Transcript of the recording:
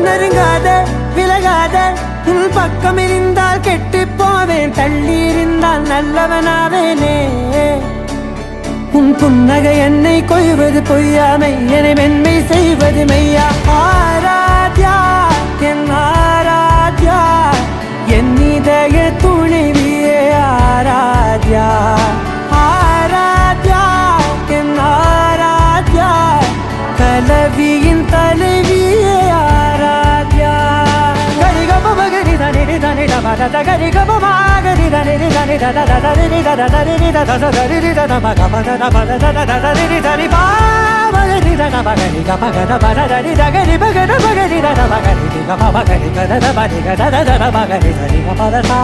நெருங்காத விலகாத உன் பக்கம் இருந்தால் கெட்டு போவேன், தள்ளி இருந்தால் நல்லவனாவேனே. உன் புன்னகை என்னை கொய்வது பொய்யாமை, என்னை மென்மை செய்வது மெய்யா. ஆராத்யா என் ஆராத்யா, என் இதய துணைவியே ஆராத்யா. ஆராத்யா என் ஆராத்யா, கலவியின் தலைவியே ஆராத்யா. கரிகப மகரி தனி தனி டபத கரிகப மகரி தனி தனி தத தரி தத தரி தத தரி தத மகபத பத தத தரி தரி பா மகரி தன மகரி கபகத பத தரி தகரி பகத மகரி தன மகரி கப மகரி கத பதி கத தத மகரி தரி கபத சா.